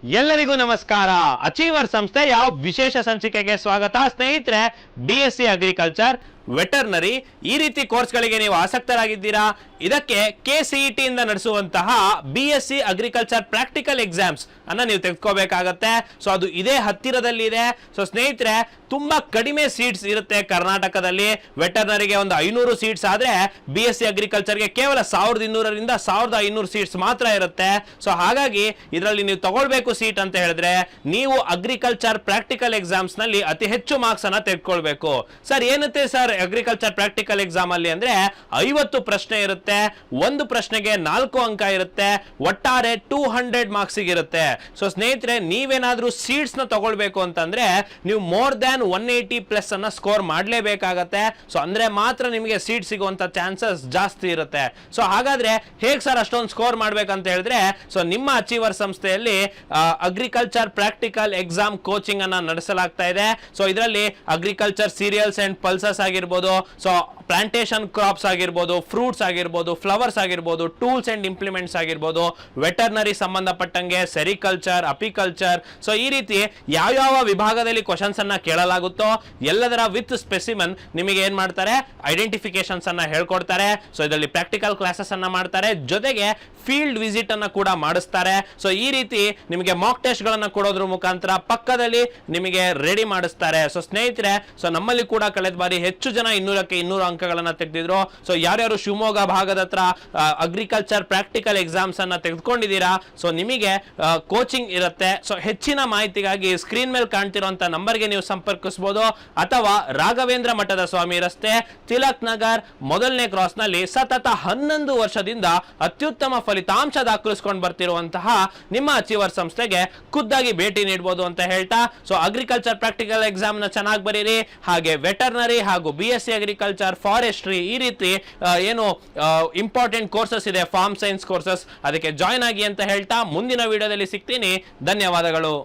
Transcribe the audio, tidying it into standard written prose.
ಎಲ್ಲರಿಗೂ ನಮಸ್ಕಾರ. ಅಚೀವರ್ ಸಂಸ್ಥೆಯ ವಿಶೇಷ ಸಂಚಿಕೆಗೆ ಸ್ವಾಗತ. ಸ್ನೇಹಿತರೆ, BSc ಅಗ್ರಿಕಲ್ಚರ್, ವೆಟರ್ನರಿ ಈ ರೀತಿ ಕೋರ್ಸ್ಗಳಿಗೆ ನೀವು ಆಸಕ್ತರಾಗಿದ್ದೀರಾ? ಇದಕ್ಕೆ KCET ಇಂದ ನಡೆಸುವಂತಹ BSc ಅಗ್ರಿಕಲ್ಚರ್ ಪ್ರಾಕ್ಟಿಕಲ್ ಎಕ್ಸಾಮ್ಸ್ ಅನ್ನ ನೀವು ತೆಗೆದುಕೋಬೇಕಾಗತ್ತೆ. ಸೊ ಅದು ಇದೇ ಹತ್ತಿರದಲ್ಲಿ ಇದೆ. ಸೊ ಸ್ನೇಹಿತರೆ, ತುಂಬಾ ಕಡಿಮೆ ಸೀಟ್ಸ್ ಇರುತ್ತೆ ಕರ್ನಾಟಕದಲ್ಲಿ. ವೆಟರ್ನರಿಗೆ ಒಂದು 500 ಸೀಟ್ಸ್ ಆದ್ರೆ BSc ಅಗ್ರಿಕಲ್ಚರ್ಗೆ ಕೇವಲ 1200ರಿಂದ 1500 ಸೀಟ್ಸ್ ಮಾತ್ರ ಇರುತ್ತೆ. ಸೊ ಹಾಗಾಗಿ ಇದರಲ್ಲಿ ನೀವು ತಗೊಳ್ಬೇಕು ಸೀಟ್ ಅಂತ ಹೇಳಿದ್ರೆ ನೀವು ಅಗ್ರಿಕಲ್ಚರ್ ಪ್ರಾಕ್ಟಿಕಲ್ ಎಕ್ಸಾಮ್ಸ್ ನಲ್ಲಿ ಅತಿ ಹೆಚ್ಚು ಮಾರ್ಕ್ಸ್ ಅನ್ನ ತೆಗೆದುಕೊಳ್ಬೇಕು. ಸರ್, ಏನತ್ತೆ ಸರ್ ಅಗ್ರಿಕಲ್ಚರ್ ಪ್ರಾಕ್ಟಿಕಲ್ ಎಕ್ಸಾಮ್ ಅಲ್ಲಿ ಅಂದ್ರೆ 50 ಪ್ರಶ್ನೆ ಇರುತ್ತೆ. ಒಂದು ಪ್ರಶ್ನೆಗೆ 4 ಅಂಕ ಇರುತ್ತೆ. ಒಟ್ಟಾರೆ 200 ಮಾರ್ಕ್ಸ್ ಇರುತ್ತೆ. ಸೊ ಸ್ನೇಹಿತರೆ, ನೀವೇನಾದ್ರೂ ಸೀಟ್ಸ್ ನ ತಗೊಳ್ಬೇಕು ಅಂತಂದ್ರೆ ನೀವು ಮೋರ್ ದ್ಯಾನ್ 180 ಪ್ಲಸ್ ಅನ್ನ ಸ್ಕೋರ್ ಮಾಡಲೇಬೇಕಾಗತ್ತೆ. ಸೊ ಅಂದ್ರೆ ಮಾತ್ರ ನಿಮಗೆ ಸೀಟ್ ಸಿಗುವಂತ ಚಾನ್ಸಸ್ ಜಾಸ್ತಿ ಇರುತ್ತೆ. ಸೊ ಹಾಗಾದ್ರೆ ಹೇಗ್ ಸರ್ ಅಷ್ಟೊಂದು ಸ್ಕೋರ್ ಮಾಡ್ಬೇಕಂತ ಹೇಳಿದ್ರೆ, ಸೊ ನಿಮ್ಮ ಅಚೀವರ್ ಸಂಸ್ಥೆಯಲ್ಲಿ ಅಗ್ರಿಕಲ್ಚರ್ ಪ್ರಾಕ್ಟಿಕಲ್ ಎಕ್ಸಾಮ್ ಕೋಚಿಂಗ್ ಅನ್ನ ನಡೆಸಲಾಗ್ತಾ ಇದೆ. ಸೊ ಇದರಲ್ಲಿ ಅಗ್ರಿಕಲ್ಚರ್ ಸೀರಿಯಲ್ಸ್ ಅಂಡ್ ಪಲ್ಸಸ್ ಆಗಿರ್ಬೋದು, ಸೊ ಪ್ಲಾಂಟೇಶನ್ ಕ್ರಾಪ್ಸ್ ಆಗಿರ್ಬೋದು, ಫ್ರೂಟ್ಸ್ ಆಗಿರ್ಬೋದು, ಫ್ಲವರ್ಸ್ ಆಗಿರ್ಬೋದು, ಟೂಲ್ಸ್ ಅಂಡ್ ಇಂಪ್ಲಿಮೆಂಟ್ಸ್ ಆಗಿರ್ಬೋದು, ವೆಟರ್ನರಿ ಸಂಬಂಧಪಟ್ಟಂಗೆ ಸೆರಿಕಲ್ಚರ್, ಅಪಿಕಲ್ಚರ್, ಸೊ ಈ ರೀತಿ ಯಾವ ವಿಭಾಗದಲ್ಲಿ ಕ್ವಶನ್ಸ್ ಅನ್ನ ಕೇಳಲಾಗುತ್ತೋ ಎಲ್ಲದರ ವಿತ್ ಸ್ಪೆಸಿಮನ್ ನಿಮಗೆ ಏನ್ ಮಾಡ್ತಾರೆ, ಐಡೆಂಟಿಫಿಕೇಶನ್ಸ್ ಅನ್ನ ಹೇಳ್ಕೊಡ್ತಾರೆ. ಸೊ ಇದರಲ್ಲಿ ಪ್ರಾಕ್ಟಿಕಲ್ ಕ್ಲಾಸಸ್ ಅನ್ನ ಮಾಡ್ತಾರೆ, ಜೊತೆಗೆ ಫೀಲ್ಡ್ ವಿಸಿಟ್ ಅನ್ನ ಕೂಡ ಮಾಡಿಸ್ತಾರೆ. ಸೊ ಈ ರೀತಿ ನಿಮಗೆ ಮಾಕ್ ಟೆಸ್ಟ್ ಗಳನ್ನ ಕೊಡೋದ್ರ ಮುಖಾಂತರ ಪಕ್ಕದಲ್ಲಿ ನಿಮಗೆ ರೆಡಿ ಮಾಡಿಸ್ತಾರೆ. ಸೊ ಸ್ನೇಹಿತರೆ, ಸೊ ನಮ್ಮಲ್ಲಿ ಕೂಡ ಕಳೆದ ಬಾರಿ ಹೆಚ್ಚು ಜನ 200ಕ್ಕೆ 200 ಅಂಕಗಳನ್ನ ತೆಗೆದಿದ್ರು. ಸೊ ಯಾರ್ಯಾರು ಶಿವಮೊಗ್ಗ ಭಾಗದ ಹತ್ರ ಅಗ್ರಿಕಲ್ಚರ್ ಪ್ರಾಕ್ಟಿಕಲ್ ಎಕ್ಸಾಮ್ಸ್ ಅನ್ನ ತೆಗೆದುಕೊಂಡಿದ್ದೀರಾ, ಸೊ ನಿಮಗೆ ಕೋಚಿಂಗ್ ಇರುತ್ತೆ. ಸೊ ಹೆಚ್ಚಿನ ಮಾಹಿತಿಗಾಗಿ ಸ್ಕ್ರೀನ್ ಮೇಲೆ ಕಾಣ್ತಿರುವಂತ ನಂಬರ್ಗೆ ನೀವು ಸಂಪರ್ಕಿಸಬಹುದು, ಅಥವಾ ರಾಘವೇಂದ್ರ ಮಠದ ಸ್ವಾಮಿ ರಸ್ತೆ, ತಿಲಕ್ ನಗರ್, ಮೊದಲನೇ ಕ್ರಾಸ್ ನಲ್ಲಿ ಸತತ 11 ವರ್ಷದಿಂದ ಅತ್ಯುತ್ತಮ ಫಲಿತಾಂಶ ದಾಖಲಿಸಿಕೊಂಡು ಬರ್ತಿರುವಂತಹ ನಿಮ್ಮ ಅಚೀವರ್ ಸಂಸ್ಥೆಗೆ ಖುದ್ದಾಗಿ ಭೇಟಿ ನೀಡಬಹುದು ಅಂತ ಹೇಳ್ತಾ, ಸೊ ಅಗ್ರಿಕಲ್ಚರ್ ಪ್ರಾಕ್ಟಿಕಲ್ ಎಕ್ಸಾಮ್ ನ ಚೆನ್ನಾಗಿ ಬರೀರಿ. ಹಾಗೆ ವೆಟರ್ನರಿ ಹಾಗೂ BSc ಅಗ್ರಿಕಲ್ಚರ್, ಫಾರೆಸ್ಟ್ರಿ ಈ ರೀತಿ ಏನು ಇಂಪಾರ್ಟೆಂಟ್ ಕೋರ್ಸಸ್ ಇದೆ, ಫಾರ್ಮ್ ಸೈನ್ಸ್ ಕೋರ್ಸಸ್, ಅದಕ್ಕೆ ಜಾಯ್ನ್ ಆಗಿ ಅಂತ ಹೇಳ್ತಾ ಮುಂದಿನ ವಿಡಿಯೋದಲ್ಲಿ ಸಿಗ್ತೀನಿ. ಧನ್ಯವಾದಗಳು.